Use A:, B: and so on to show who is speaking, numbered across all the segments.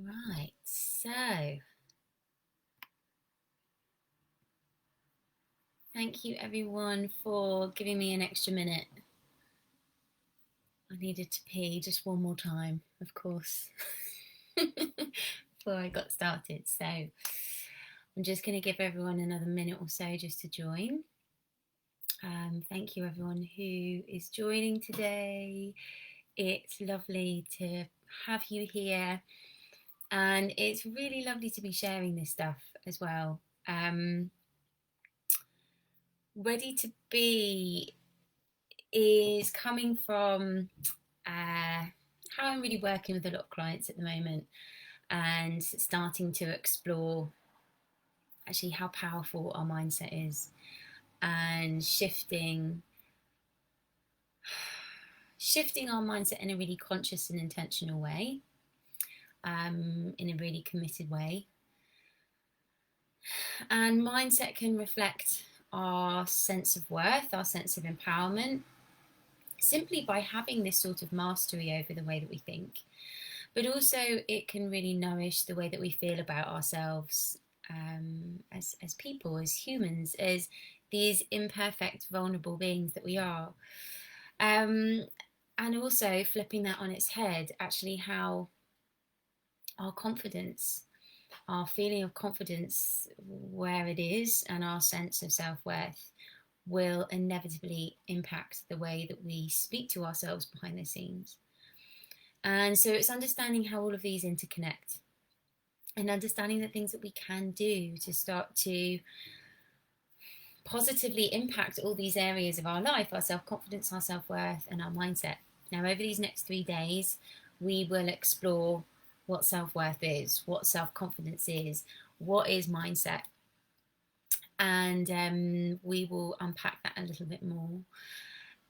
A: Right, so thank you everyone for giving me an extra minute. I needed to pee just one more time, of course, before I got started. So I'm just going to give everyone another minute or so just to join. Thank you everyone who is joining today. It's lovely to have you here, and it's really lovely to be sharing this stuff as well. Ready to Be is coming from how I'm really working with a lot of clients at the moment and starting to explore actually how powerful our mindset is, and shifting our mindset in a really conscious and intentional way, in a really committed way. And mindset can reflect our sense of worth, our sense of empowerment, simply by having this sort of mastery over the way that we think. But also, it can really nourish the way that we feel about ourselves, as people, as humans, as these imperfect, vulnerable beings that we are. Um, and also, flipping that on its head, actually, how our confidence, our feeling of confidence, where it is, and our sense of self worth will inevitably impact the way that we speak to ourselves behind the scenes. And so it's understanding how all of these interconnect, and understanding the things that we can do to start to positively impact all these areas of our life, our self-confidence, our self-worth, and our mindset. Now, over these next 3 days, we will explore what self-worth is, what self-confidence is, what is mindset, and we will unpack that a little bit more.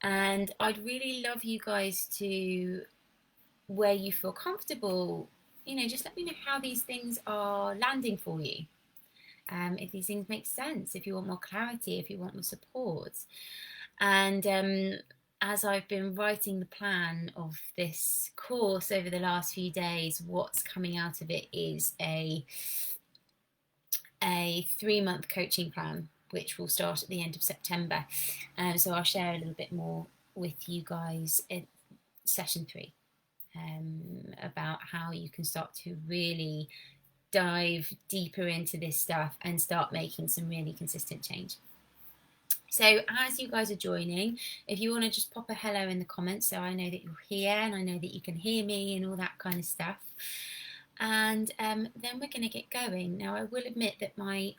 A: And I'd really love you guys to, where you feel comfortable, just let me know how these things are landing for you. If these things make sense, if you want more clarity, if you want more support. And as I've been writing the plan of this course over the last few days, what's coming out of it is a 3-month coaching plan, which will start at the end of September. So I'll share a little bit more with you guys in session 3, about how you can start to really dive deeper into this stuff and start making some really consistent change. So as you guys are joining, if you want to just pop a hello in the comments so I know that you're here and I know that you can hear me and all that kind of stuff. And then we're going to get going. Now, I will admit that my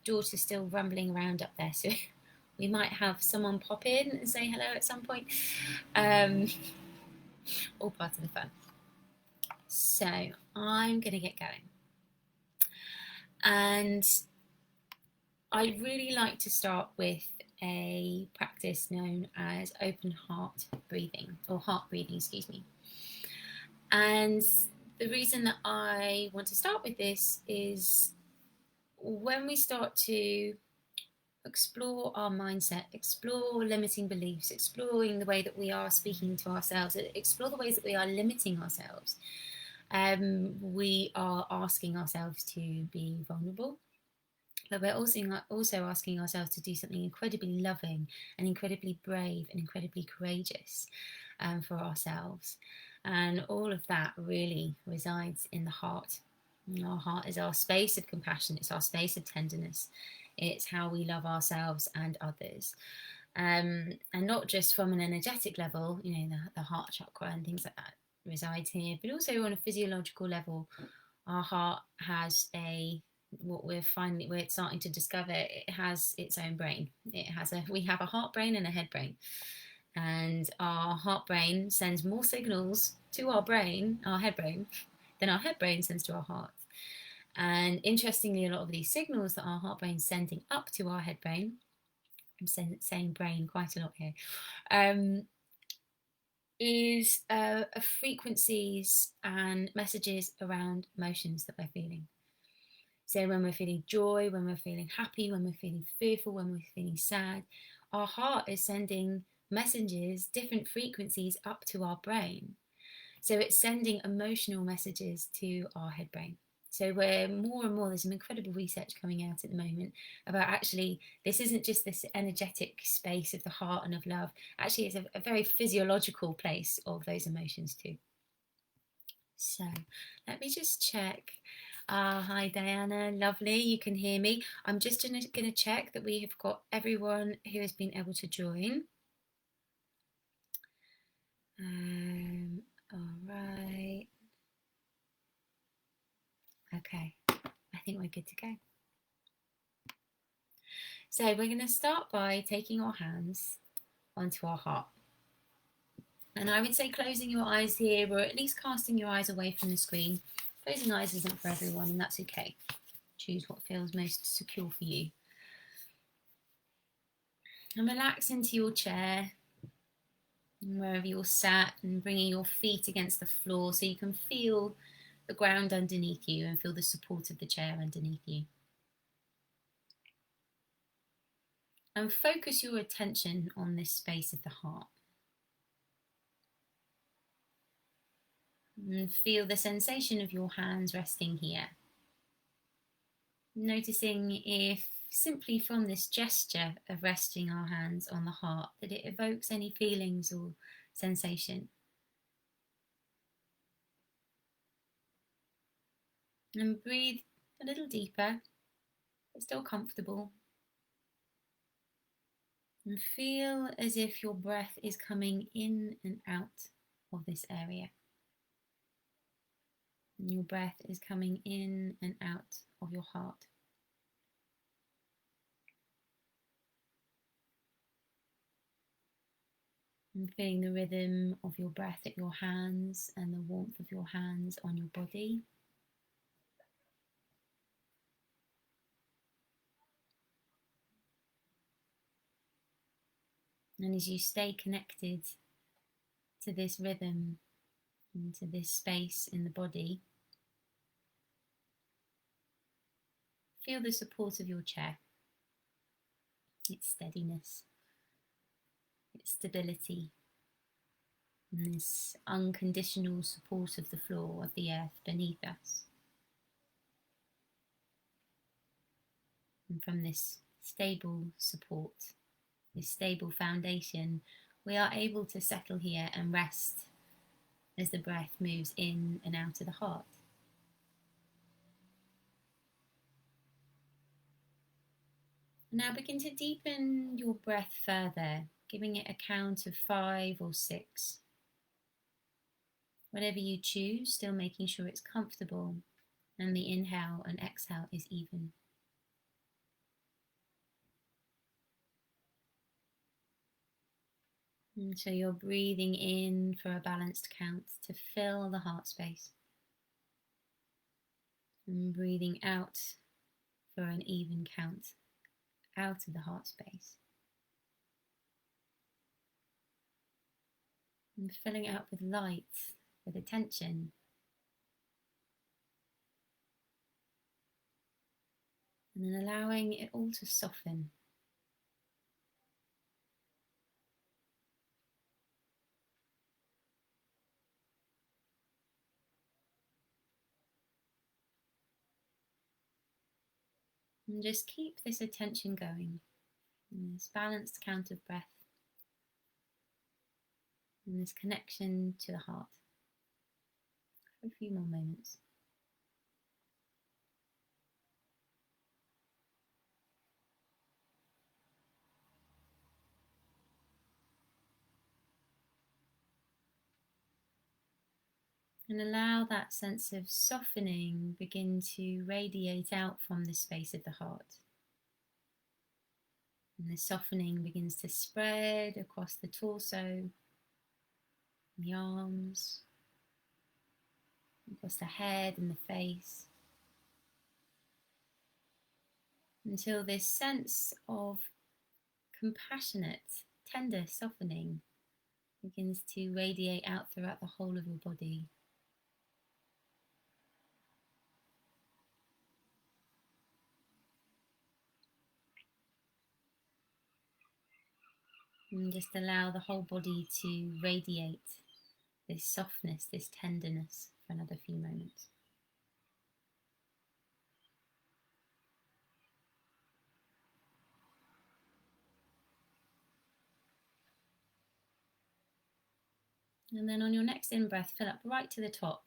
A: daughter's still rumbling around up there, so we might have someone pop in and say hello at some point. All part of the fun. So I'm going to get going. And I'd really like to start with a practice known as open heart breathing, or heart breathing, excuse me. And the reason that I want to start with this is when we start to explore our mindset, explore limiting beliefs, exploring the way that we are speaking to ourselves, explore the ways that we are limiting ourselves, we are asking ourselves to be vulnerable, but we're also asking ourselves to do something incredibly loving and incredibly brave and incredibly courageous, for ourselves. And all of that really resides in the heart. And our heart is our space of compassion, it's our space of tenderness, it's how we love ourselves and others. And not just from an energetic level, the heart chakra and things like that resides here, but also on a physiological level. Our heart has what we're starting to discover, it has its own brain. We have a heart brain and a head brain, and our heart brain sends more signals to our brain, our head brain, than our head brain sends to our heart. And interestingly, a lot of these signals that our heart brain's sending up to our head brain, I'm saying brain quite a lot here, is frequencies and messages around emotions that we're feeling. So when we're feeling joy, when we're feeling happy, when we're feeling fearful, when we're feeling sad, our heart is sending messages, different frequencies up to our brain. So it's sending emotional messages to our head brain. So we're more and more, there's some incredible research coming out at the moment about actually, this isn't just this energetic space of the heart and of love. Actually, it's a very physiological place of those emotions too. So let me just check. Hi Diana, lovely, you can hear me. I'm just going to check that we have got everyone who has been able to join. All right. Okay, I think we're good to go. So we're going to start by taking our hands onto our heart. And I would say closing your eyes here, or at least casting your eyes away from the screen. Closing eyes isn't for everyone, and that's okay. Choose what feels most secure for you. And relax into your chair, wherever you're sat, and bringing your feet against the floor so you can feel the ground underneath you and feel the support of the chair underneath you. And focus your attention on this space of the heart. And feel the sensation of your hands resting here. Noticing if simply from this gesture of resting our hands on the heart that it evokes any feelings or sensation. And breathe a little deeper, but still comfortable. And feel as if your breath is coming in and out of this area. And your breath is coming in and out of your heart. And feeling the rhythm of your breath at your hands and the warmth of your hands on your body. And as you stay connected to this rhythm and to this space in the body, feel the support of your chair, its steadiness, its stability, and this unconditional support of the floor, of the earth beneath us. And from this stable support, this stable foundation, we are able to settle here and rest as the breath moves in and out of the heart. Now begin to deepen your breath further, giving it a count of 5 or 6. Whatever you choose, still making sure it's comfortable and the inhale and exhale is even. And so you're breathing in for a balanced count to fill the heart space. And breathing out for an even count out of the heart space. And filling it up with light, with attention. And then allowing it all to soften. And just keep this attention going. And this balanced count of breath. And this connection to the heart. For a few more moments. And allow that sense of softening begin to radiate out from the space of the heart. And the softening begins to spread across the torso, the arms, across the head and the face. Until this sense of compassionate, tender softening begins to radiate out throughout the whole of your body. And just allow the whole body to radiate this softness, this tenderness for another few moments. And then on your next in-breath, fill up right to the top.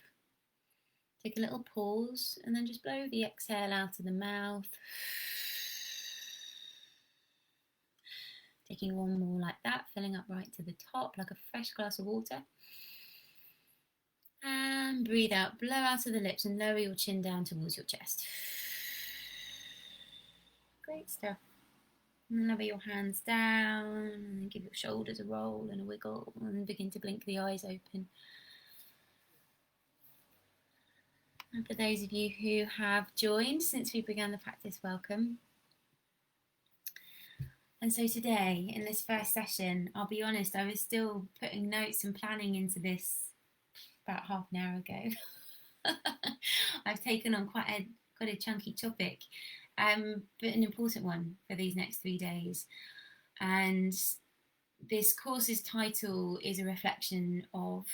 A: Take a little pause and then just blow the exhale out of the mouth. Taking one more like that, filling up right to the top like a fresh glass of water. And breathe out, blow out of the lips and lower your chin down towards your chest. Great stuff. And lower your hands down and give your shoulders a roll and a wiggle and begin to blink the eyes open. And for those of you who have joined since we began the practice, welcome. And so today, in this first session, I'll be honest, I was still putting notes and planning into this about half an hour ago. I've taken on quite a chunky topic, but an important one for these next 3 days. And this course's title is a reflection of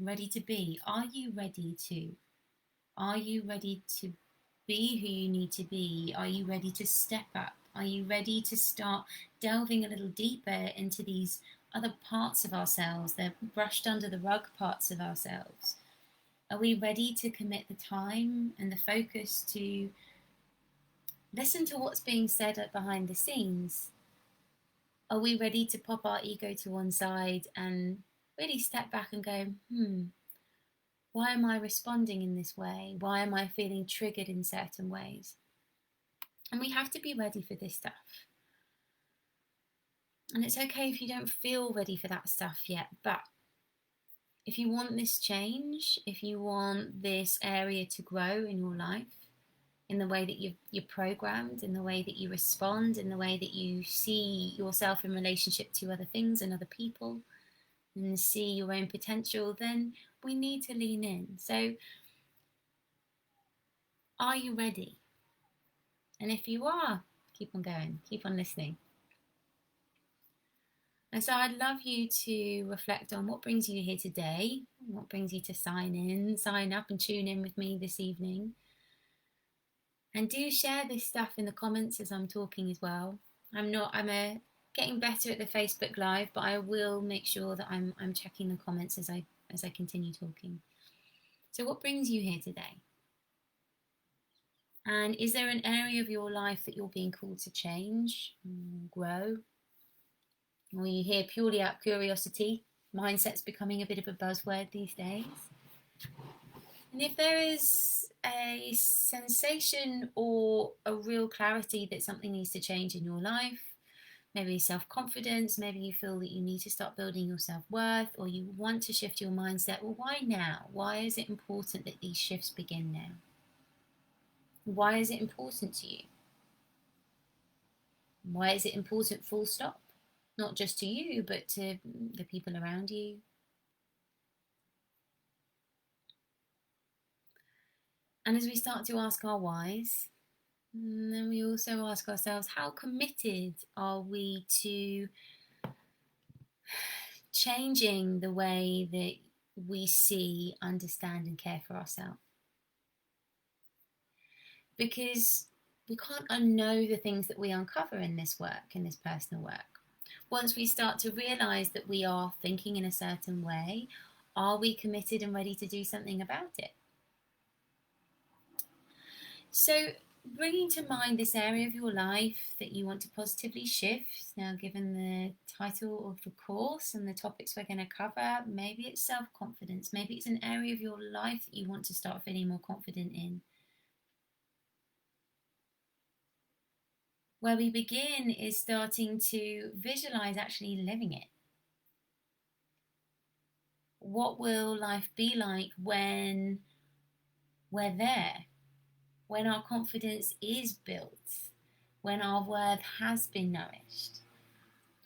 A: ready to be. Are you ready to? Are you ready to be who you need to be? Are you ready to step up? Are you ready to start delving a little deeper into these other parts of ourselves, the brushed under the rug parts of ourselves? Are we ready to commit the time and the focus to listen to what's being said behind the scenes? Are we ready to pop our ego to one side and really step back and go, why am I responding in this way? Why am I feeling triggered in certain ways? And we have to be ready for this stuff. And it's okay if you don't feel ready for that stuff yet, but if you want this change, if you want this area to grow in your life, in the way that you're programmed, in the way that you respond, in the way that you see yourself in relationship to other things and other people, and see your own potential, then we need to lean in. So, are you ready? And if you are, keep on going, keep on listening. And so I'd love you to reflect on what brings you here today, what brings you to sign up and tune in with me this evening. And do share this stuff in the comments as I'm talking as well. I'm getting better at the Facebook Live, but I will make sure that I'm checking the comments as I continue talking. So what brings you here today? And is there an area of your life that you're being called to change, grow? Or are you here purely out of curiosity? Mindset's becoming a bit of a buzzword these days. And if there is a sensation or a real clarity that something needs to change in your life, maybe self-confidence, maybe you feel that you need to start building your self-worth, or you want to shift your mindset, well, why now? Why is it important that these shifts begin now? Why is it important to you? Why is it important full stop? Not just to you, but to the people around you. And as we start to ask our whys, then we also ask ourselves, how committed are we to changing the way that we see, understand, and care for ourselves? Because we can't unknow the things that we uncover in this work, in this personal work. Once we start to realise that we are thinking in a certain way, are we committed and ready to do something about it? So bringing to mind this area of your life that you want to positively shift, now given the title of the course and the topics we're going to cover, maybe it's self-confidence, maybe it's an area of your life that you want to start feeling more confident in. Where we begin is starting to visualize actually living it. What will life be like when we're there? When our confidence is built? When our worth has been nourished?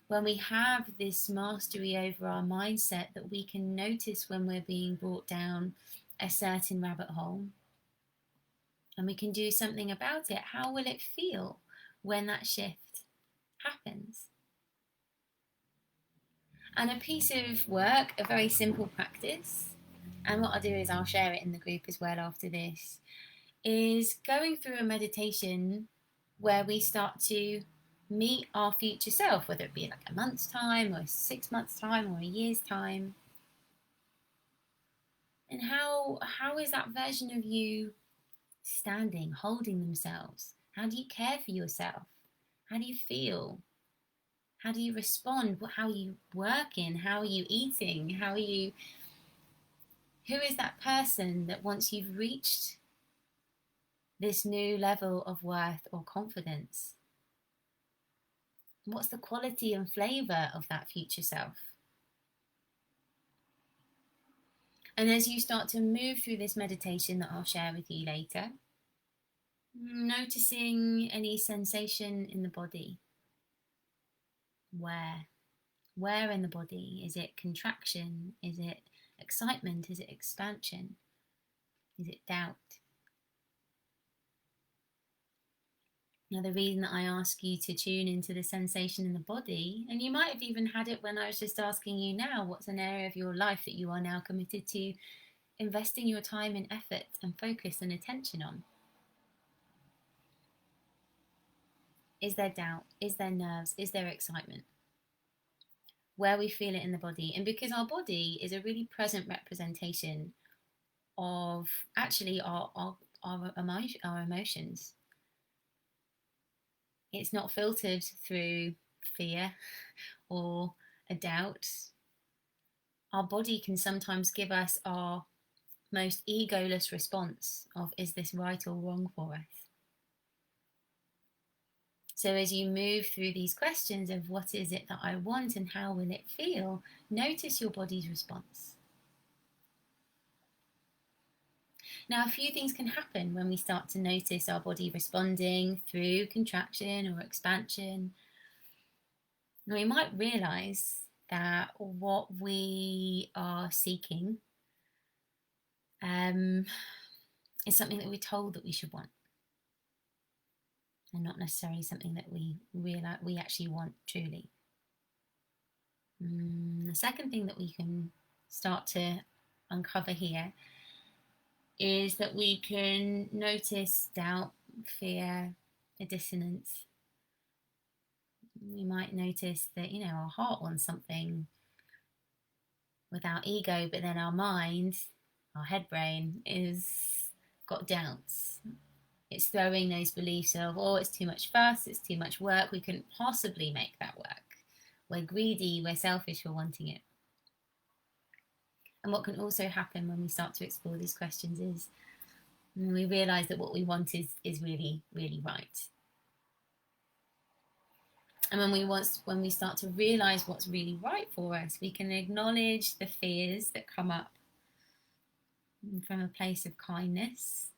A: When we have this mastery over our mindset that we can notice when we're being brought down a certain rabbit hole and we can do something about it, how will it feel when that shift happens? And a piece of work, a very simple practice, and what I'll do is I'll share it in the group as well after this, is going through a meditation where we start to meet our future self, whether it be like a month's time or 6 months' time or a year's time. And how is that version of you standing, holding themselves? How do you care for yourself? How do you feel? How do you respond? How are you working? How are you eating? Who is that person that once you've reached this new level of worth or confidence, what's the quality and flavour of that future self? And as you start to move through this meditation that I'll share with you later, noticing any sensation in the body. Where in the body? Is it contraction? Is it excitement? Is it expansion? Is it doubt? Now, the reason that I ask you to tune into the sensation in the body, and you might have even had it when I was just asking you now, what's an area of your life that you are now committed to investing your time and effort and focus and attention on? Is there doubt? Is there nerves? Is there excitement? Where we feel it in the body. And because our body is a really present representation of actually our emotions. It's not filtered through fear or a doubt. Our body can sometimes give us our most egoless response of, is this right or wrong for us? So as you move through these questions of what is it that I want and how will it feel, notice your body's response. Now, a few things can happen when we start to notice our body responding through contraction or expansion. Now, we might realise that what we are seeking is something that we're told that we should want, and not necessarily something that we realize we actually want truly. The second thing that we can start to uncover here is that we can notice doubt, fear, a dissonance. We might notice that, our heart wants something with our ego, but then our mind, our head brain, is got doubts. It's throwing those beliefs of, it's too much fuss, it's too much work, we couldn't possibly make that work. We're greedy, we're selfish for wanting it. And what can also happen when we start to explore these questions is we realise that what we want is really, really right. And when we start to realise what's really right for us, we can acknowledge the fears that come up from a place of kindness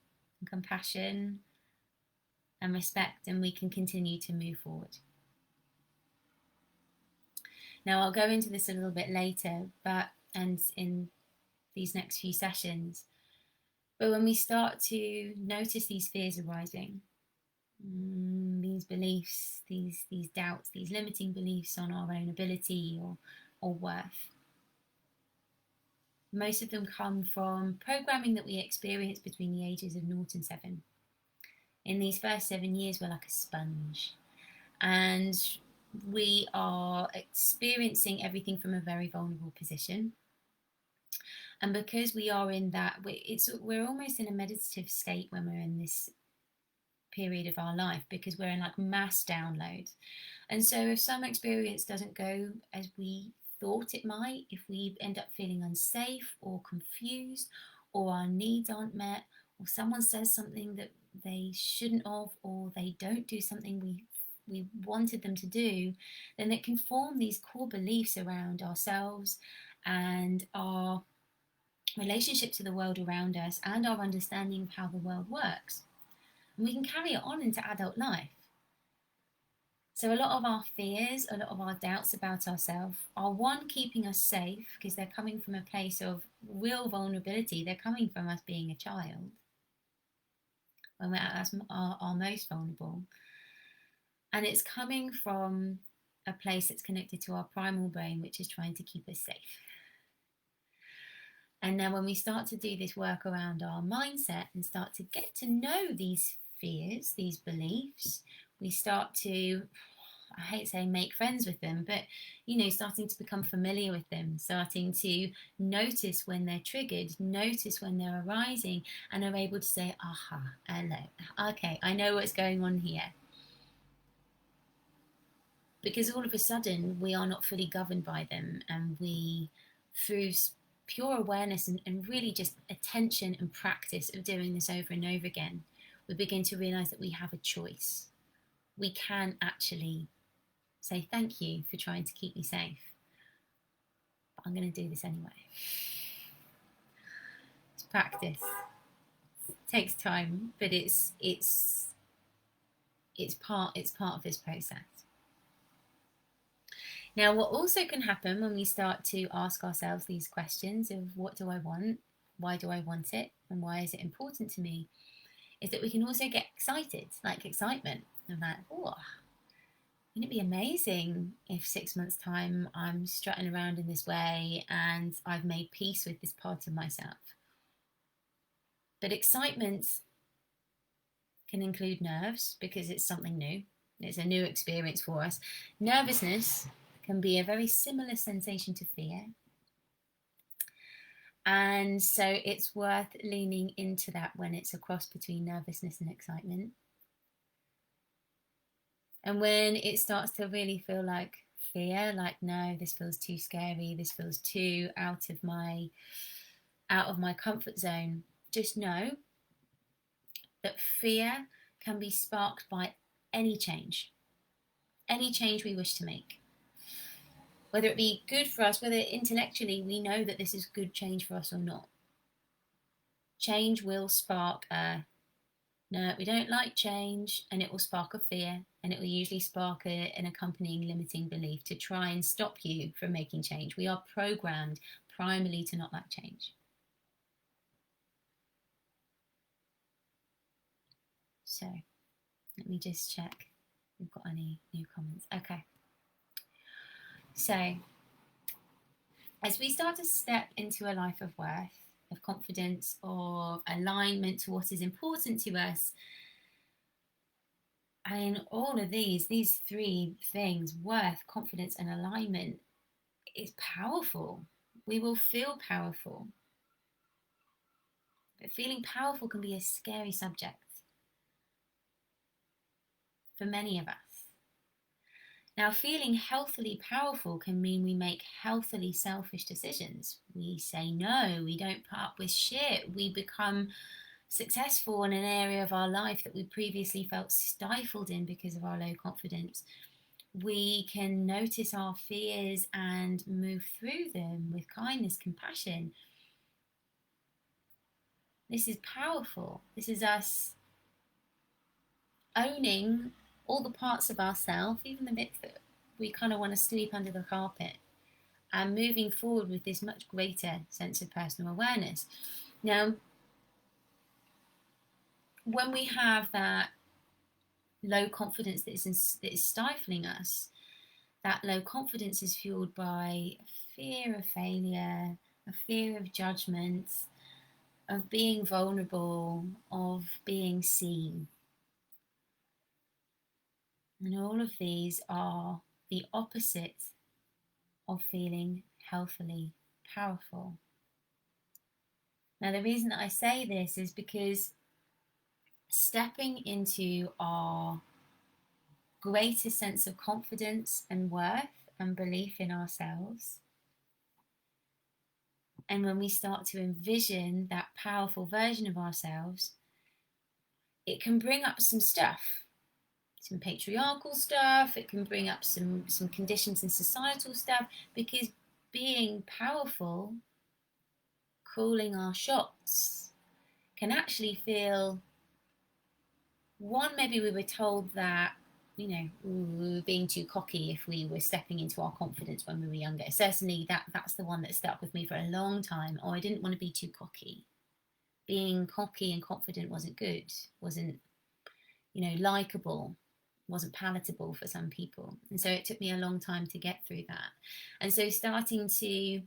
A: and compassion and respect, and we can continue to move forward. Now, I'll go into this a little bit later, and in these next few sessions, but when we start to notice these fears arising, these beliefs, these doubts, these limiting beliefs on our own ability or worth, most of them come from programming that we experience between the ages of 0 and 7. In these first 7 years, we're like a sponge, and we are experiencing everything from a very vulnerable position. And because we are in that, we're almost in a meditative state when we're in this period of our life, because we're in like mass download. And so if some experience doesn't go as we thought it might, if we end up feeling unsafe or confused, or our needs aren't met, or someone says something that they shouldn't have, or they don't do something we wanted them to do, then it can form these core beliefs around ourselves and our relationship to the world around us and our understanding of how the world works. And we can carry it on into adult life. So a lot of our fears, a lot of our doubts about ourselves are, one, keeping us safe, because they're coming from a place of real vulnerability. They're coming from us being a child, when we're at our most vulnerable. And it's coming from a place that's connected to our primal brain, which is trying to keep us safe. And now when we start to do this work around our mindset and start to get to know these fears, these beliefs, we start to, I hate saying make friends with them, but, you know, starting to become familiar with them, starting to notice when they're triggered, notice when they're arising, and are able to say, aha, hello, okay, I know what's going on here. Because all of a sudden we are not fully governed by them, and we, through pure awareness and really just attention and practice of doing this over and over again, we begin to realize that we have a choice. We can actually say thank you for trying to keep me safe, but I'm going to do this anyway. It's practice. It takes time, but it's part of this process. Now, what also can happen when we start to ask ourselves these questions of what do I want, why do I want it, and why is it important to me, is that we can also get excited, like excitement, of that, oh, wouldn't it be amazing if 6 months' time I'm strutting around in this way and I've made peace with this part of myself. But excitement can include nerves because it's something new. It's a new experience for us. Nervousness can be a very similar sensation to fear. And so it's worth leaning into that when it's a cross between nervousness and excitement. And when it starts to really feel like fear, like, no, this feels too scary, this feels too out of my comfort zone, just know that fear can be sparked by any change we wish to make. Whether it be good for us, whether intellectually we know that this is good change for us or not. Change will spark no, we don't like change, and it will spark a fear, and it will usually spark an accompanying limiting belief to try and stop you from making change. We are programmed primarily to not like change. So let me just check if we've got any new comments. Okay. So as we start to step into a life of worth, of confidence, of alignment to what is important to us, and all of these three things, worth, confidence, and alignment, is powerful. We will feel powerful. But feeling powerful can be a scary subject for many of us. Now, feeling healthily powerful can mean we make healthily selfish decisions. We say no, we don't put up with shit, we become successful in an area of our life that we previously felt stifled in because of our low confidence. We can notice our fears and move through them with kindness, compassion. This is powerful. This is us owning all the parts of ourselves, even the bits that we kind of want to sweep under the carpet, and moving forward with this much greater sense of personal awareness. Now, when we have that low confidence that is stifling us, that low confidence is fueled by a fear of failure, a fear of judgment, of being vulnerable, of being seen. And all of these are the opposite of feeling healthily powerful. Now, the reason that I say this is because stepping into our greater sense of confidence and worth and belief in ourselves, and when we start to envision that powerful version of ourselves, it can bring up some stuff. Some patriarchal stuff, it can bring up some conditions and societal stuff, because being powerful, calling our shots, can actually feel, one, maybe we were told that, you know, we were being too cocky if we were stepping into our confidence when we were younger. Certainly that's the one that stuck with me for a long time. Oh, I didn't want to be too cocky. Being cocky and confident wasn't good, wasn't, you know, likable, wasn't palatable for some people. And so it took me a long time to get through that. And so starting to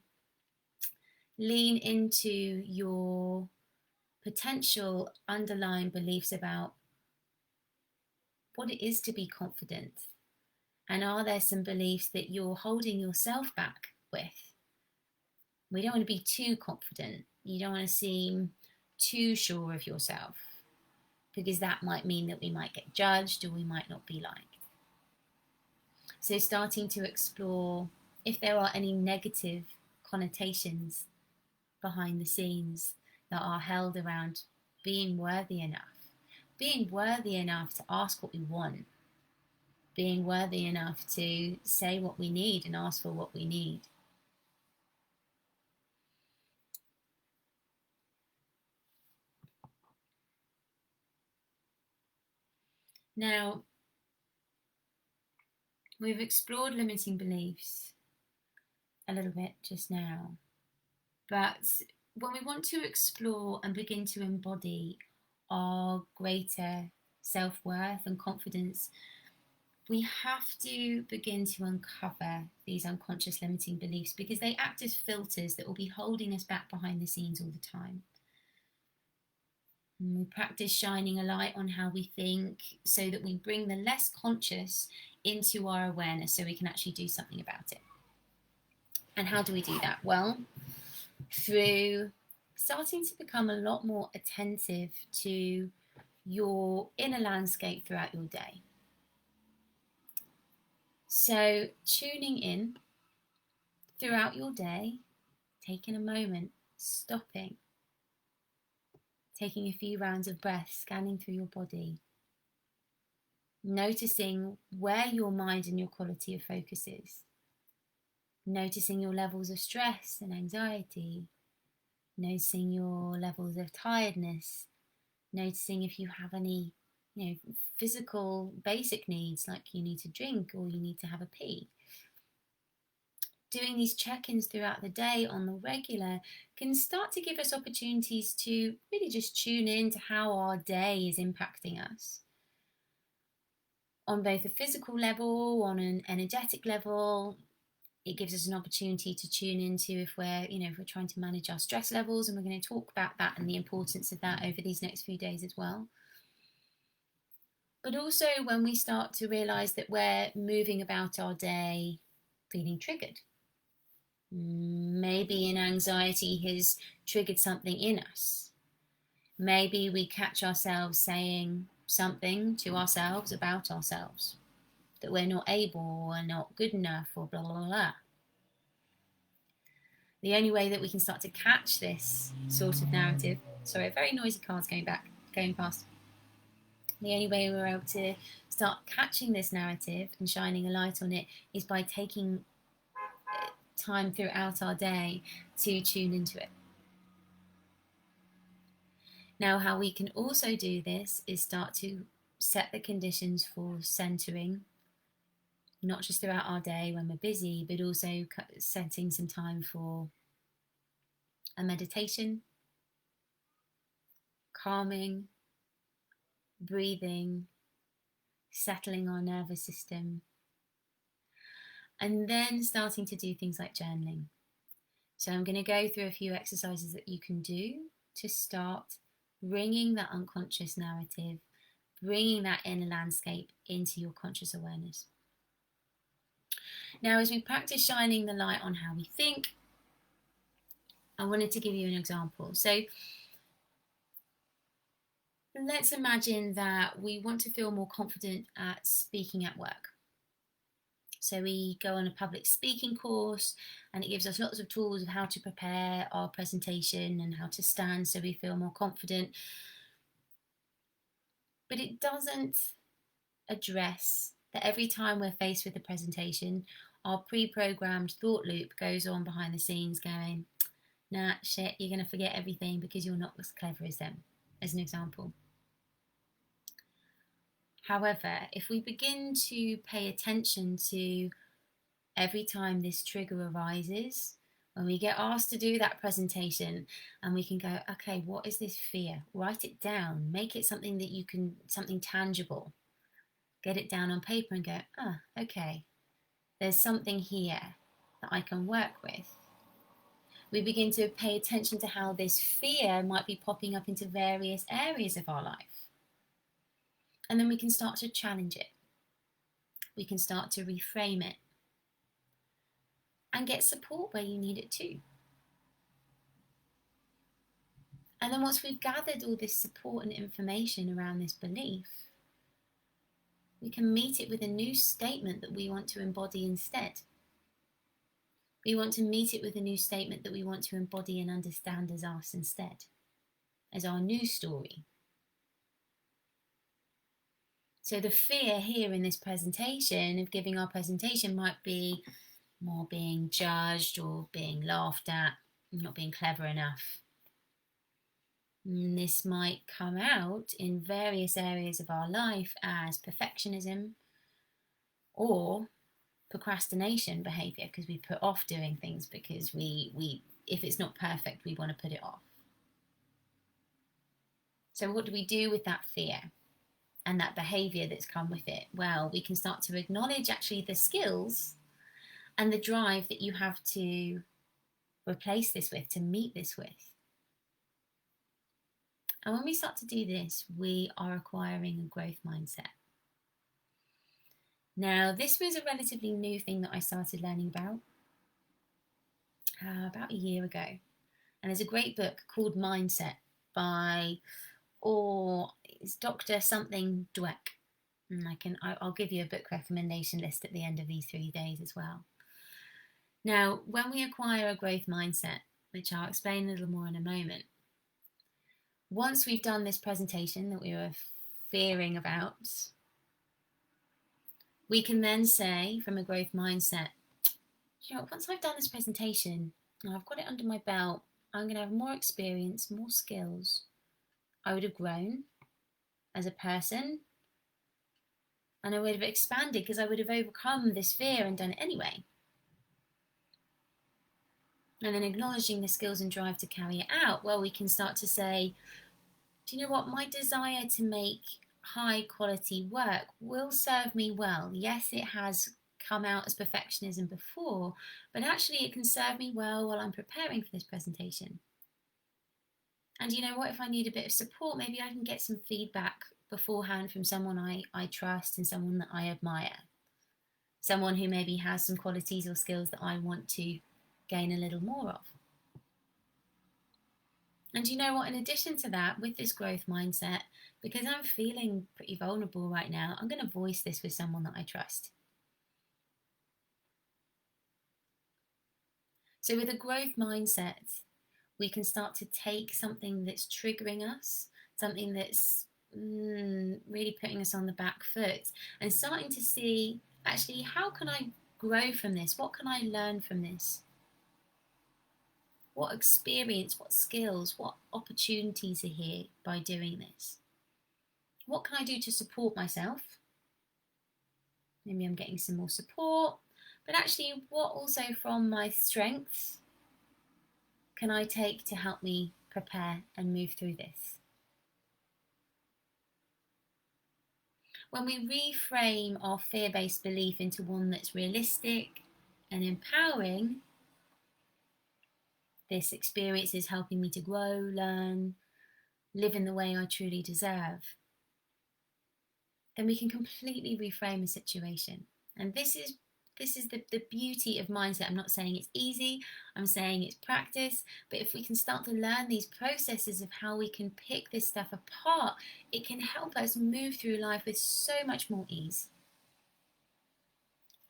A: lean into your potential underlying beliefs about what it is to be confident. And are there some beliefs that you're holding yourself back with? We don't want to be too confident. You don't want to seem too sure of yourself, because that might mean that we might get judged or we might not be liked. So starting to explore if there are any negative connotations behind the scenes that are held around being worthy enough to ask what we want, being worthy enough to say what we need and ask for what we need. Now, we've explored limiting beliefs a little bit just now, but when we want to explore and begin to embody our greater self-worth and confidence, we have to begin to uncover these unconscious limiting beliefs, because they act as filters that will be holding us back behind the scenes all the time. And we practice shining a light on how we think so that we bring the less conscious into our awareness so we can actually do something about it. And how do we do that? Well, through starting to become a lot more attentive to your inner landscape throughout your day. So tuning in throughout your day, taking a moment, stopping, taking a few rounds of breath, scanning through your body, noticing where your mind and your quality of focus is, noticing your levels of stress and anxiety, noticing your levels of tiredness, noticing if you have any physical basic needs, like you need to drink or you need to have a pee. Doing these check-ins throughout the day on the regular can start to give us opportunities to really just tune in to how our day is impacting us on both a physical level, on an energetic level. It gives us an opportunity to tune into if we're trying to manage our stress levels, and we're going to talk about that and the importance of that over these next few days as well. But also when we start to realise that we're moving about our day feeling triggered. Maybe an anxiety has triggered something in us. Maybe we catch ourselves saying something to ourselves about ourselves, that we're not able or not good enough or blah, blah, blah. The only way that we can start to catch this sort of narrative, sorry, very noisy cars going past. The only way we're able to start catching this narrative and shining a light on it is by taking time throughout our day to tune into it. Now, how we can also do this is start to set the conditions for centering, not just throughout our day when we're busy, but also setting some time for a meditation, calming, breathing, settling our nervous system, and then starting to do things like journaling. So I'm going to go through a few exercises that you can do to start bringing that unconscious narrative, bringing that inner landscape into your conscious awareness. Now, as we practice shining the light on how we think, I wanted to give you an example. So let's imagine that we want to feel more confident at speaking at work. So we go on a public speaking course, and it gives us lots of tools of how to prepare our presentation and how to stand so we feel more confident. But it doesn't address that every time we're faced with a presentation, our pre-programmed thought loop goes on behind the scenes going, nah, shit, you're going to forget everything because you're not as clever as them, as an example. However, if we begin to pay attention to every time this trigger arises, when we get asked to do that presentation, and we can go, okay, what is this fear? Write it down, make it something that you can, something tangible. get it down on paper and go, ah, okay, there's something here that I can work with. We begin to pay attention to how this fear might be popping up into various areas of our life. And then we can start to challenge it. We can start to reframe it and get support where you need it too. And then once we've gathered all this support and information around this belief, we can meet it with a new statement that we want to embody instead. We want to meet it with a new statement that we want to embody and understand as us instead, as our new story. So the fear here in this presentation of giving our presentation might be more being judged or being laughed at, not being clever enough. And this might come out in various areas of our life as perfectionism or procrastination behavior, because we put off doing things because we if it's not perfect, we want to put it off. So what do we do with that fear and that behavior that's come with it? Well, we can start to acknowledge actually the skills and the drive that you have to replace this with, to meet this with. And when we start to do this, we are acquiring a growth mindset. Now, this was a relatively new thing that I started learning about a year ago. And there's a great book called Mindset by, it's Dr. something Dweck. And I'll give you a book recommendation list at the end of these 3 days as well. Now, when we acquire a growth mindset, which I'll explain a little more in a moment, once we've done this presentation that we were fearing about, we can then say from a growth mindset, once I've done this presentation and I've got it under my belt, I'm going to have more experience, more skills. I would have grown as a person and I would have expanded because I would have overcome this fear and done it anyway. And then acknowledging the skills and drive to carry it out, well, we can start to say, do you know what? My desire to make high quality work will serve me well. Yes, it has come out as perfectionism before, but actually it can serve me well while I'm preparing for this presentation. And you know what? If I need a bit of support, maybe I can get some feedback beforehand from someone I trust and someone that I admire. Someone who maybe has some qualities or skills that I want to gain a little more of. And you know what, in addition to that, with this growth mindset, because I'm feeling pretty vulnerable right now, I'm going to voice this with someone that I trust. So with a growth mindset, we can start to take something that's triggering us, something that's really putting us on the back foot, and starting to see, actually, how can I grow from this? What can I learn from this? What experience, what skills, what opportunities are here by doing this? What can I do to support myself? Maybe I'm getting some more support, but actually what also from my strengths can I take to help me prepare and move through this? When we reframe our fear-based belief into one that's realistic and empowering, this experience is helping me to grow, learn, live in the way I truly deserve, then we can completely reframe a situation. And this is the beauty of mindset. I'm not saying it's easy, I'm saying it's practice, but if we can start to learn these processes of how we can pick this stuff apart, it can help us move through life with so much more ease.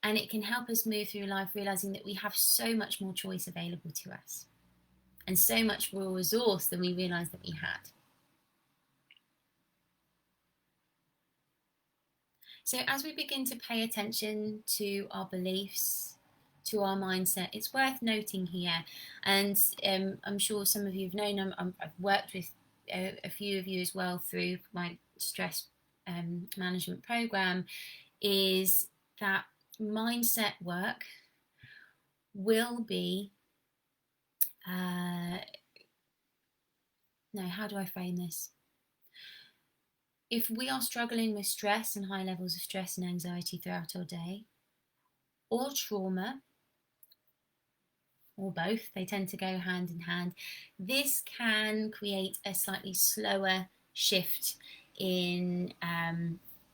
A: And it can help us move through life realizing that we have so much more choice available to us and so much more resource than we realized that we had. So as we begin to pay attention to our beliefs, to our mindset, it's worth noting here, and I'm sure some of you have known, I've worked with a few of you as well through my stress management program, is that mindset work will be, how do I frame this? If we are struggling with stress and high levels of stress and anxiety throughout our day, or trauma, or both, they tend to go hand in hand, this can create a slightly slower shift in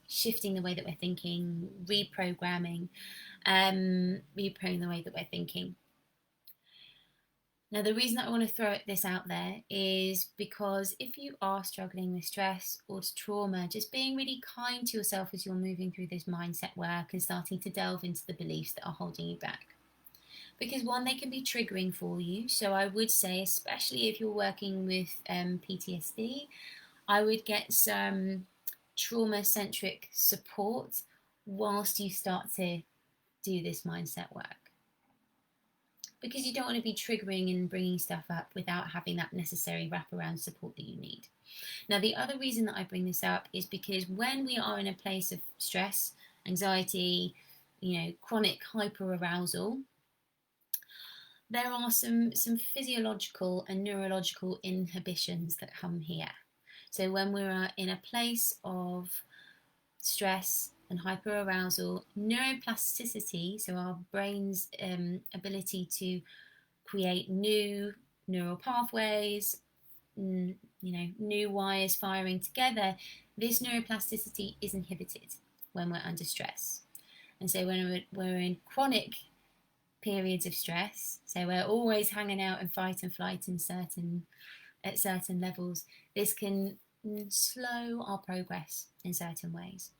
A: shifting the way that we're thinking, reprogramming the way that we're thinking. Now, the reason that I want to throw this out there is because if you are struggling with stress or trauma, just being really kind to yourself as you're moving through this mindset work and starting to delve into the beliefs that are holding you back. Because one, they can be triggering for you. So I would say, especially if you're working with PTSD, I would get some trauma-centric support whilst you start to do this mindset work. Because you don't want to be triggering and bringing stuff up without having that necessary wraparound support that you need. Now, the other reason that I bring this up is because when we are in a place of stress, anxiety, chronic hyperarousal, there are some physiological and neurological inhibitions that come here. So when we're in a place of stress and hyperarousal, neuroplasticity, so our brain's ability to create new neural pathways, new wires firing together, this neuroplasticity is inhibited when we're under stress. And so when we're in chronic periods of stress, so we're always hanging out in fight and flight at certain levels, this can slow our progress in certain ways.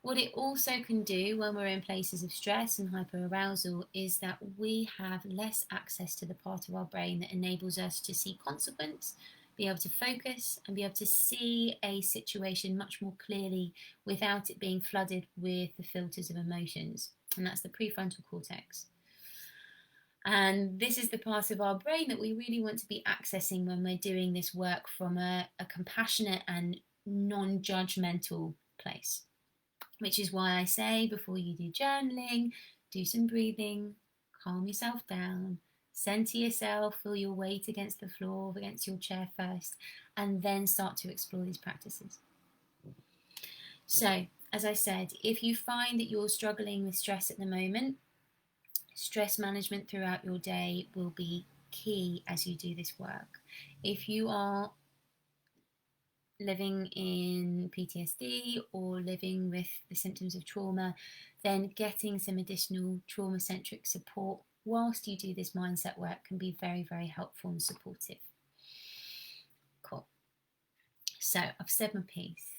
A: What it also can do when we're in places of stress and hyperarousal is that we have less access to the part of our brain that enables us to see consequence, be able to focus, and be able to see a situation much more clearly without it being flooded with the filters of emotions. And that's the prefrontal cortex. And this is the part of our brain that we really want to be accessing when we're doing this work from a compassionate and non-judgmental place. Which is why I say, before you do journaling, do some breathing, calm yourself down, center yourself, feel your weight against the floor, against your chair first, and then start to explore these practices. So, as I said, if you find that you're struggling with stress at the moment, stress management throughout your day will be key as you do this work. If you are living in PTSD or living with the symptoms of trauma, then getting some additional trauma-centric support whilst you do this mindset work can be very, very helpful and supportive. Cool. So I've said my piece.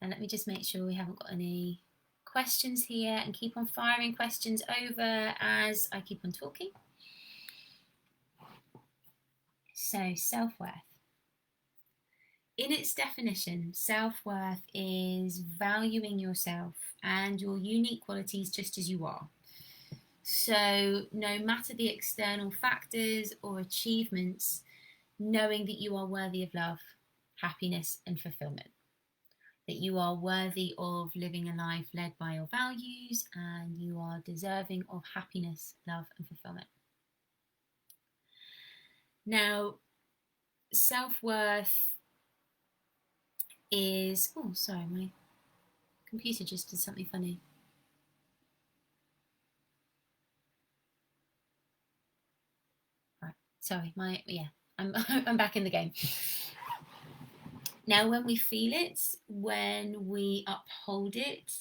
A: And let me just make sure we haven't got any questions here, and keep on firing questions over as I keep on talking. So self-worth. In its definition, self-worth is valuing yourself and your unique qualities just as you are. So no matter the external factors or achievements, knowing that you are worthy of love, happiness and fulfillment. That you are worthy of living a life led by your values and you are deserving of happiness, love and fulfillment. Now, self-worth is, oh sorry, my computer just did something funny. Right, sorry, I'm back in the game. Now, when we feel it, when we uphold it,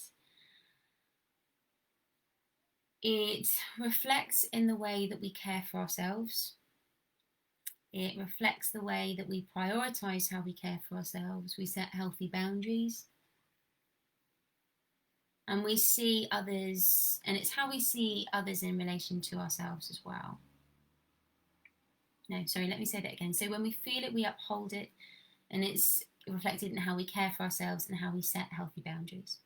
A: it reflects in the way that we care for ourselves. It reflects the way that we prioritise how we care for ourselves. We set healthy boundaries. And we see others, and it's how we see others in relation to ourselves as well. No, sorry, let me say that again. So when we feel it, we uphold it, and it's reflected in how we care for ourselves and how we set healthy boundaries.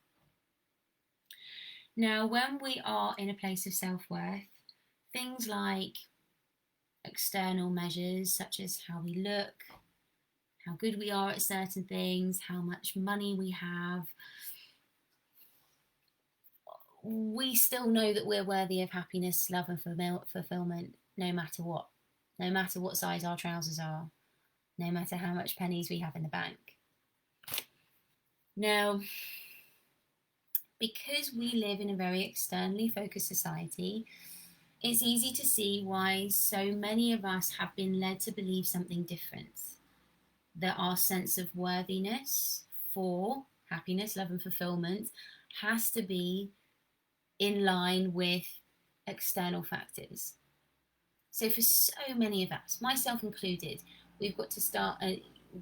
A: Now, when we are in a place of self-worth, things like external measures such as how we look, how good we are at certain things, how much money we have, we still know that we're worthy of happiness, love and fulfillment no matter what. No matter what size our trousers are, no matter how much pennies we have in the bank. Now, because we live in a very externally focused society, it's easy to see why so many of us have been led to believe something different. That our sense of worthiness for happiness, love, and fulfillment has to be in line with external factors. So, for so many of us, myself included, we've got to start,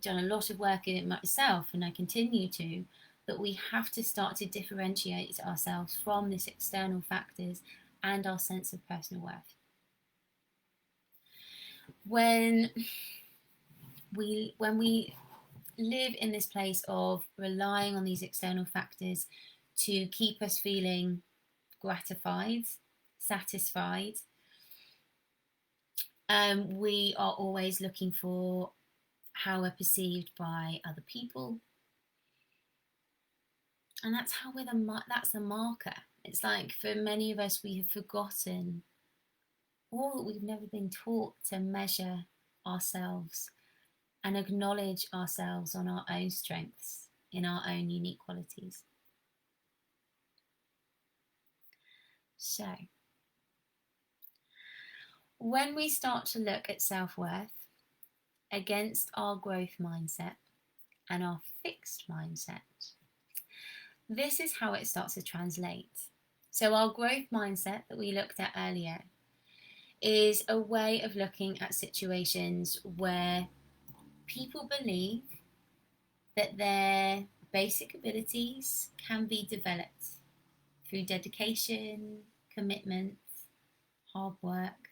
A: done a lot of work in it myself, and I continue to, but we have to start to differentiate ourselves from this external factors and our sense of personal worth. When we live in this place of relying on these external factors to keep us feeling gratified, satisfied, we are always looking for how we're perceived by other people, and that's how that's the marker. It's like for many of us, we have forgotten, or we've never been taught to measure ourselves and acknowledge ourselves on our own strengths, in our own unique qualities. So, when we start to look at self-worth against our growth mindset and our fixed mindset, this is how it starts to translate. So our growth mindset that we looked at earlier is a way of looking at situations where people believe that their basic abilities can be developed through dedication, commitment, hard work,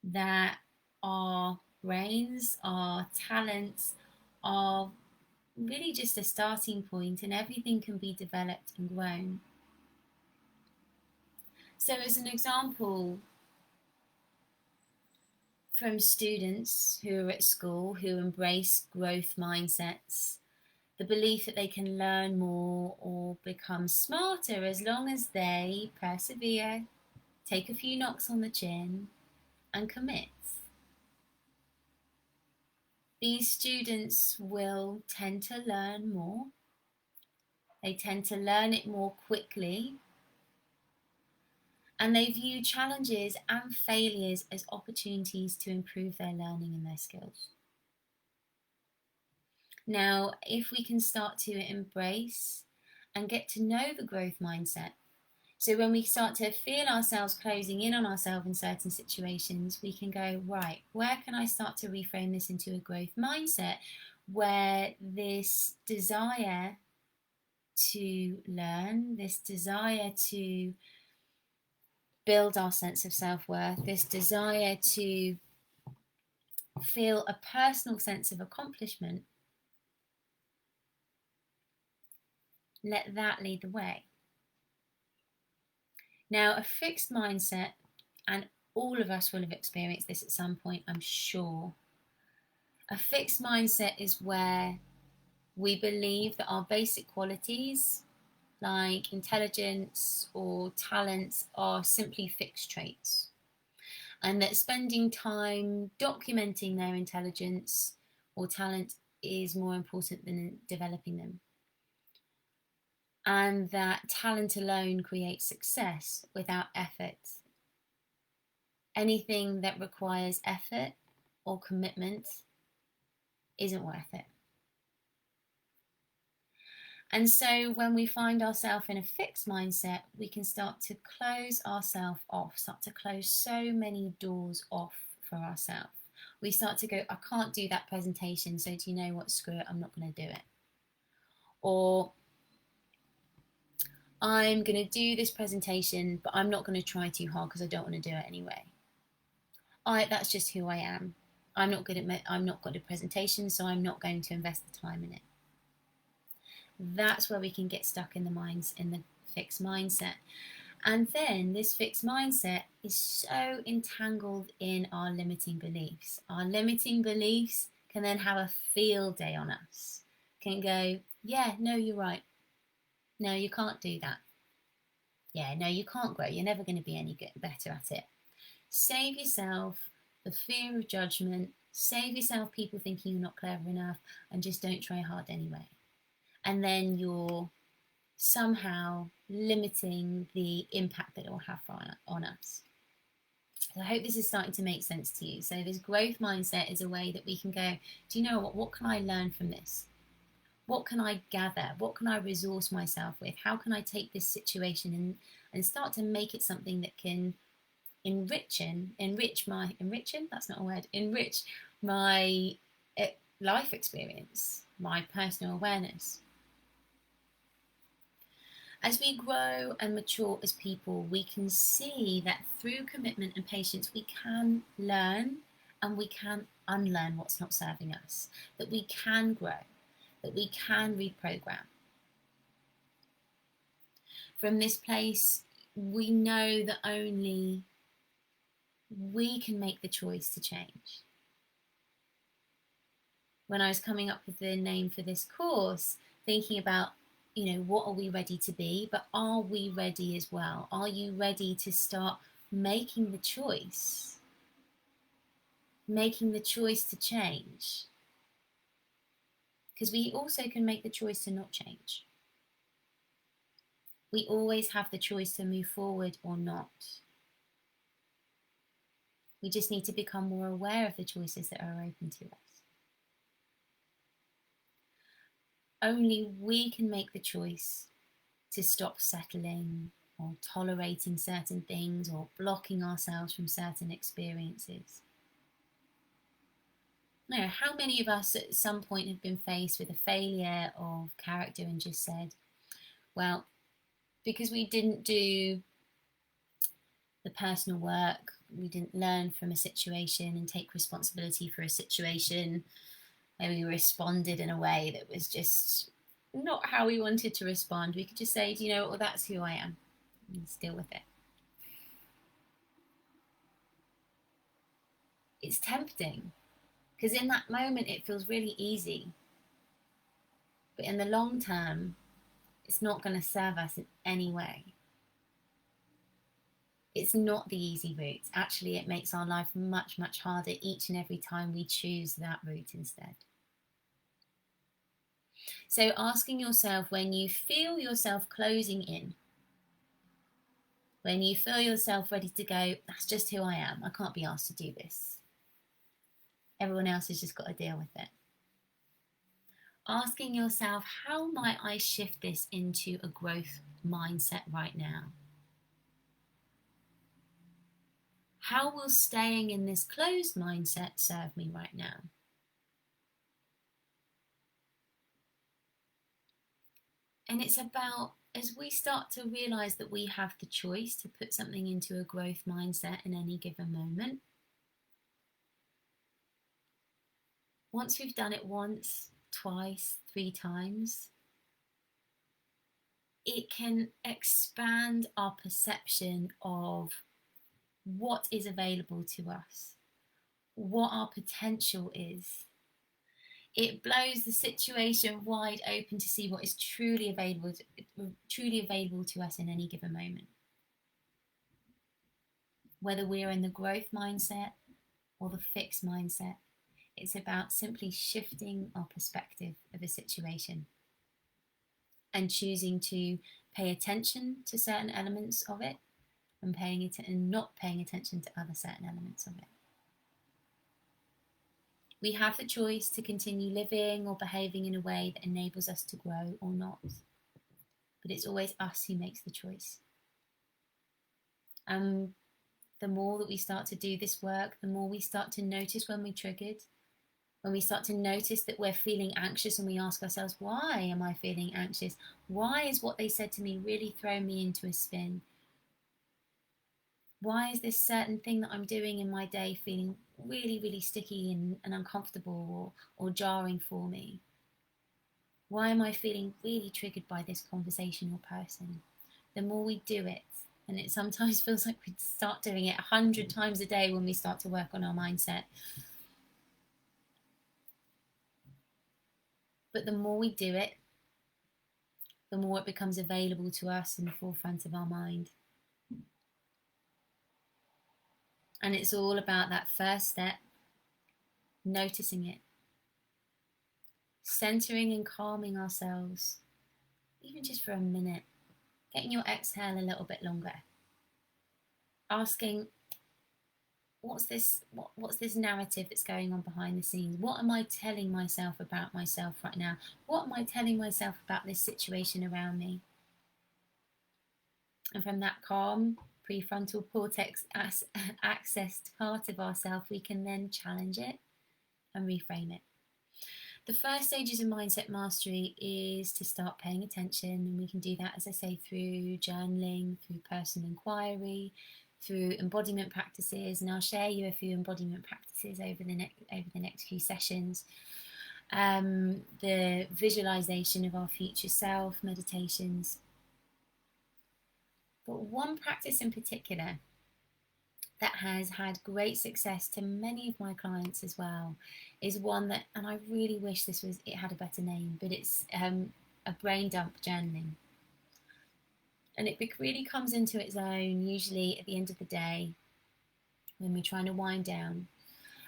A: that our brains, our talents are really just a starting point and everything can be developed and grown. So as an example, from students who are at school who embrace growth mindsets, the belief that they can learn more or become smarter as long as they persevere, take a few knocks on the chin, and commit. These students will tend to learn more. They tend to learn it more quickly. And they view challenges and failures as opportunities to improve their learning and their skills. Now, if we can start to embrace and get to know the growth mindset, so when we start to feel ourselves closing in on ourselves in certain situations, we can go, right, where can I start to reframe this into a growth mindset where this desire to learn, this desire to build our sense of self-worth, this desire to feel a personal sense of accomplishment, let that lead the way. Now, a fixed mindset, and all of us will have experienced this at some point, I'm sure. A fixed mindset is where we believe that our basic qualities, like intelligence or talents, are simply fixed traits. And that spending time documenting their intelligence or talent is more important than developing them. And that talent alone creates success without effort. Anything that requires effort or commitment isn't worth it. And so when we find ourselves in a fixed mindset, we can start to close ourselves off, start to close so many doors off for ourselves. We start to go, I can't do that presentation, so do you know what, screw it, I'm not going to do it. Or I'm going to do this presentation, but I'm not going to try too hard because I don't want to do it anyway. That's just who I am. I'm not good at presentation, so I'm not going to invest the time in it. That's where we can get stuck in the fixed mindset. And then this fixed mindset is so entangled in our limiting beliefs. Our limiting beliefs can then have a field day on us. Can go, yeah, no, you're right. No, you can't do that. Yeah, no, you can't grow. You're never going to be any better at it. Save yourself the fear of judgment. Save yourself people thinking you're not clever enough, and just don't try hard anyway. and then you're somehow limiting the impact that it will have on us. So I hope this is starting to make sense to you. So this growth mindset is a way that we can go, do you know what can I learn from this? What can I gather? What can I resource myself with? How can I take this situation and start to make it something that can enrich my life experience, my personal awareness. As we grow and mature as people, we can see that through commitment and patience, we can learn and we can unlearn what's not serving us, that we can grow, that we can reprogram. From this place, we know that only we can make the choice to change. When I was coming up with the name for this course, thinking about, what are we ready to be, but are we ready as well? Are you ready to start making the choice to change? Because we also can make the choice to not change. We always have the choice to move forward or not. We just need to become more aware of the choices that are open to us. Only we can make the choice to stop settling or tolerating certain things or blocking ourselves from certain experiences. Now, how many of us at some point have been faced with a failure of character and just said, well, because we didn't do the personal work, we didn't learn from a situation and take responsibility for a situation, and we responded in a way that was just not how we wanted to respond, we could just say, well, that's who I am, and just deal with it. It's tempting, because in that moment it feels really easy. But in the long term, it's not going to serve us in any way. It's not the easy route. Actually, it makes our life much, much harder each and every time we choose that route instead. So asking yourself, when you feel yourself closing in, when you feel yourself ready to go, that's just who I am, I can't be asked to do this, everyone else has just got to deal with it. Asking yourself, how might I shift this into a growth mindset right now? How will staying in this closed mindset serve me right now? And it's about, as we start to realize that we have the choice to put something into a growth mindset in any given moment, once we've done it once, twice, 3 times, it can expand our perception of what is available to us, what our potential is. It blows the situation wide open to see what is truly available to us in any given moment. Whether we're in the growth mindset or the fixed mindset, it's about simply shifting our perspective of a situation and choosing to pay attention to certain elements of it and not paying attention to other certain elements of it. We have the choice to continue living or behaving in a way that enables us to grow or not. But it's always us who makes the choice. The more that we start to do this work, the more we start to notice when we're triggered, when we start to notice that we're feeling anxious and we ask ourselves, why am I feeling anxious? Why is what they said to me really throwing me into a spin? Why is this certain thing that I'm doing in my day feeling really, really sticky and uncomfortable or jarring for me? Why am I feeling really triggered by this conversation or person? The more we do it, and it sometimes feels like we start doing it 100 times a day when we start to work on our mindset. But the more we do it, the more it becomes available to us in the forefront of our mind. And it's all about that first step, noticing it, centering and calming ourselves, even just for a minute, getting your exhale a little bit longer, asking, what's this narrative that's going on behind the scenes? What am I telling myself about myself right now? What am I telling myself about this situation around me? And from that calm prefrontal cortex accessed part of ourselves, we can then challenge it and reframe it. The first stages of mindset mastery is to start paying attention, and we can do that, as I say, through journaling, through personal inquiry, through embodiment practices, and I'll share you a few embodiment practices over the next few sessions. The visualization of our future self, meditations. But one practice in particular that has had great success to many of my clients as well is one that, and I really wish it had a better name, but it's a brain dump journaling. And it really comes into its own usually at the end of the day when we're trying to wind down.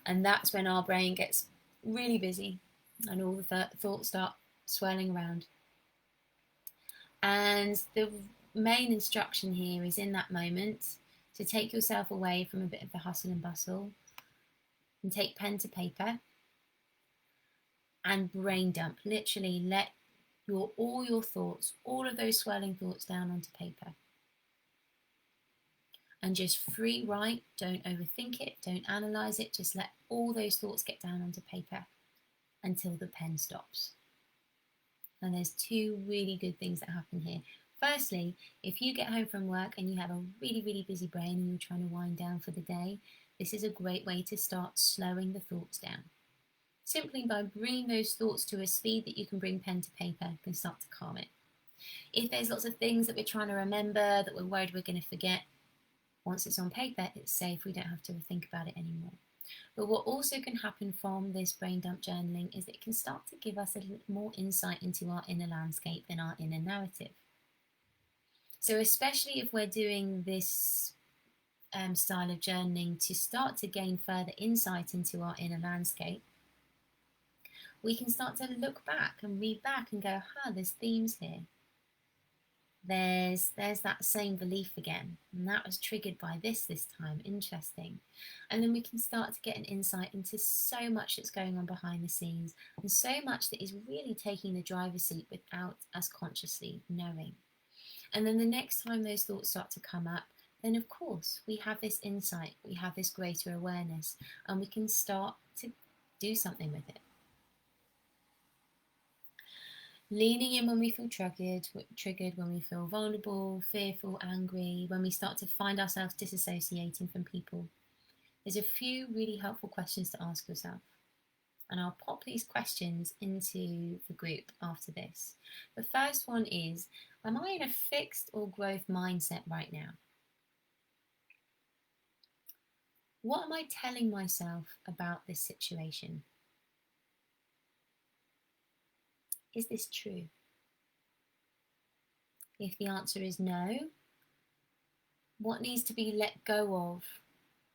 A: And that's when our brain gets really busy and all the thoughts start swirling around. And the main instruction here is in that moment to take yourself away from a bit of the hustle and bustle and take pen to paper and brain dump. Literally let all your thoughts, all of those swirling thoughts down onto paper. And just free write, don't overthink it, don't analyse it, just let all those thoughts get down onto paper until the pen stops. And there's two really good things that happen here. Firstly, if you get home from work and you have a really, really busy brain and you're trying to wind down for the day, this is a great way to start slowing the thoughts down. Simply by bringing those thoughts to a speed that you can bring pen to paper, you can start to calm it. If there's lots of things that we're trying to remember that we're worried we're going to forget, once it's on paper, it's safe, we don't have to think about it anymore. But what also can happen from this brain dump journaling is that it can start to give us a little more insight into our inner landscape and our inner narrative. So especially if we're doing this style of journaling to start to gain further insight into our inner landscape, we can start to look back and read back and go, there's themes here. There's that same belief again, and that was triggered by this time. Interesting. And then we can start to get an insight into so much that's going on behind the scenes, and so much that is really taking the driver's seat without us consciously knowing. And then the next time those thoughts start to come up, then of course we have this insight, we have this greater awareness, and we can start to do something with it. Leaning in when we feel triggered, when we feel vulnerable, fearful, angry, when we start to find ourselves disassociating from people. There's a few really helpful questions to ask yourself. And I'll pop these questions into the group after this. The first one is, am I in a fixed or growth mindset right now? What am I telling myself about this situation? Is this true? If the answer is no, what needs to be let go of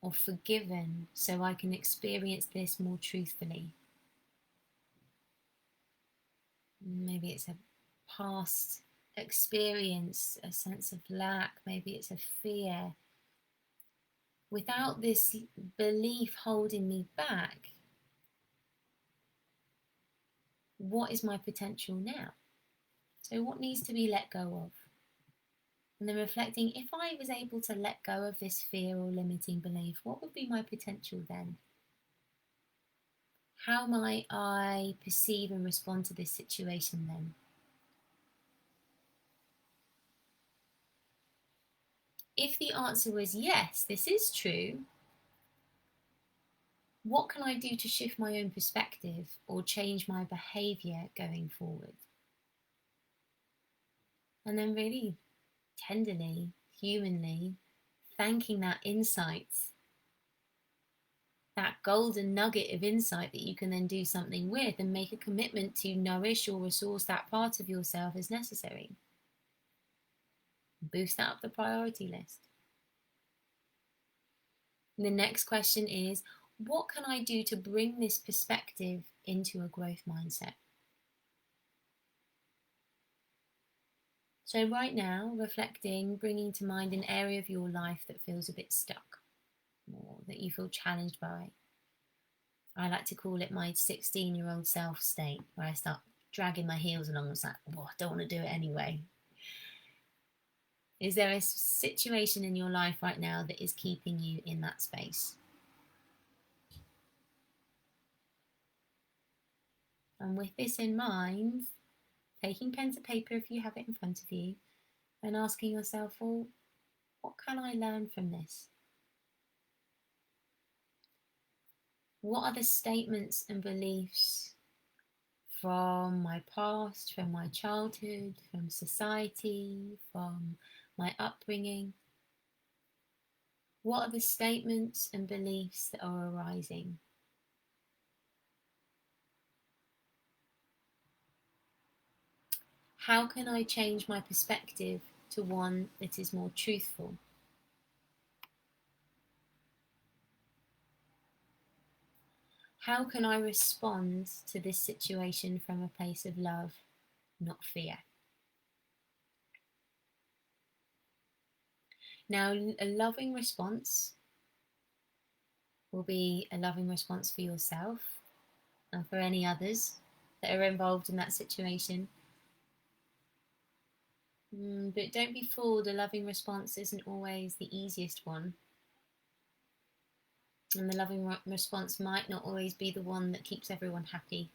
A: or forgiven so I can experience this more truthfully? Maybe it's a past experience, a sense of lack, maybe it's a fear. Without this belief holding me back, what is my potential now? So what needs to be let go of? And then reflecting, if I was able to let go of this fear or limiting belief, what would be my potential then? How might I perceive and respond to this situation then? If the answer was yes, this is true, what can I do to shift my own perspective or change my behaviour going forward? And then really tenderly, humanly, thanking that insight, that golden nugget of insight that you can then do something with and make a commitment to nourish or resource that part of yourself as necessary. Boost that up the priority list. And the next question is, what can I do to bring this perspective into a growth mindset? So right now, reflecting, bringing to mind an area of your life that feels a bit stuck or that you feel challenged by. I like to call it my 16-year-old self state, where I start dragging my heels along and it's like, oh, I don't want to do it anyway. Is there a situation in your life right now that is keeping you in that space? And with this in mind, taking pen to paper if you have it in front of you, and asking yourself, well, what can I learn from this? What are the statements and beliefs from my past, from my childhood, from society, from my upbringing? What are the statements and beliefs that are arising? How can I change my perspective to one that is more truthful? How can I respond to this situation from a place of love, not fear? Now, a loving response will be a loving response for yourself and for any others that are involved in that situation. But don't be fooled, a loving response isn't always the easiest one. And the loving response might not always be the one that keeps everyone happy.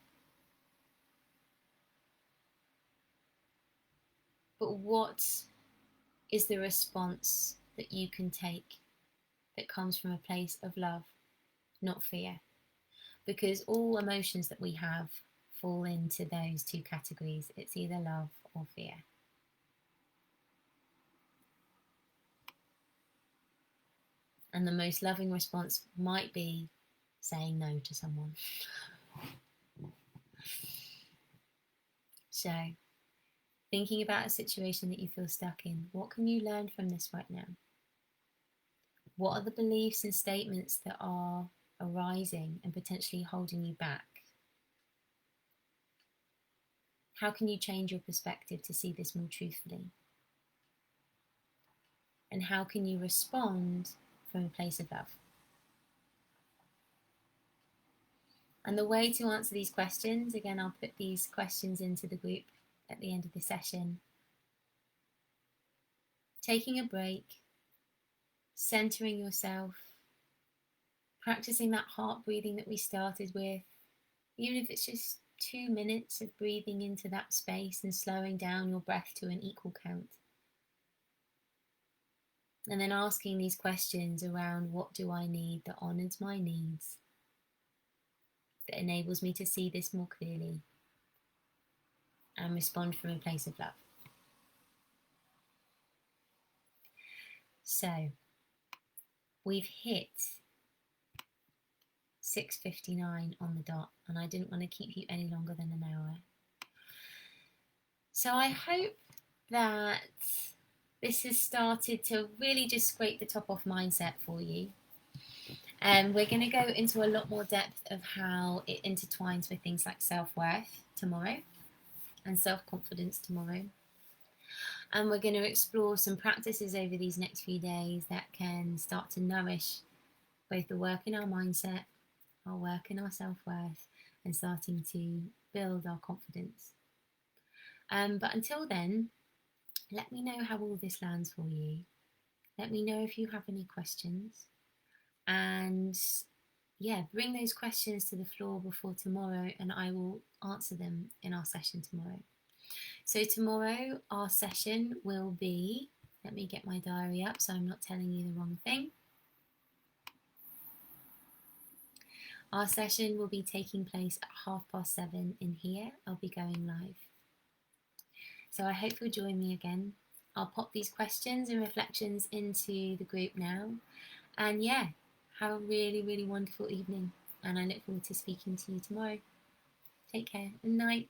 A: But what is the response that you can take that comes from a place of love, not fear? Because all emotions that we have fall into those two categories. It's either love or fear. And the most loving response might be saying no to someone. So, thinking about a situation that you feel stuck in, what can you learn from this right now? What are the beliefs and statements that are arising and potentially holding you back? How can you change your perspective to see this more truthfully? And how can you respond from a place of love? And the way to answer these questions, again, I'll put these questions into the group at the end of the session. Taking a break, centering yourself, practicing that heart breathing that we started with, even if it's just 2 minutes of breathing into that space and slowing down your breath to an equal count. And then asking these questions around what do I need that honours my needs, that enables me to see this more clearly and respond from a place of love. So, we've hit 6:59 on the dot, and I didn't want to keep you any longer than an hour. So I hope that this has started to really just scrape the top off mindset for you. And we're going to go into a lot more depth of how it intertwines with things like self-worth tomorrow and self-confidence tomorrow. And we're going to explore some practices over these next few days that can start to nourish both the work in our mindset, our work in our self-worth, and starting to build our confidence. But until then, let me know how all this lands for you. Let me know if you have any questions. And yeah, bring those questions to the floor before tomorrow and I will answer them in our session tomorrow. So tomorrow our session will be, let me get my diary up so I'm not telling you the wrong thing. Our session will be taking place at 7:30 in here. I'll be going live. So I hope you'll join me again. I'll pop these questions and reflections into the group now. And yeah, have a really, really wonderful evening. And I look forward to speaking to you tomorrow. Take care. Good night.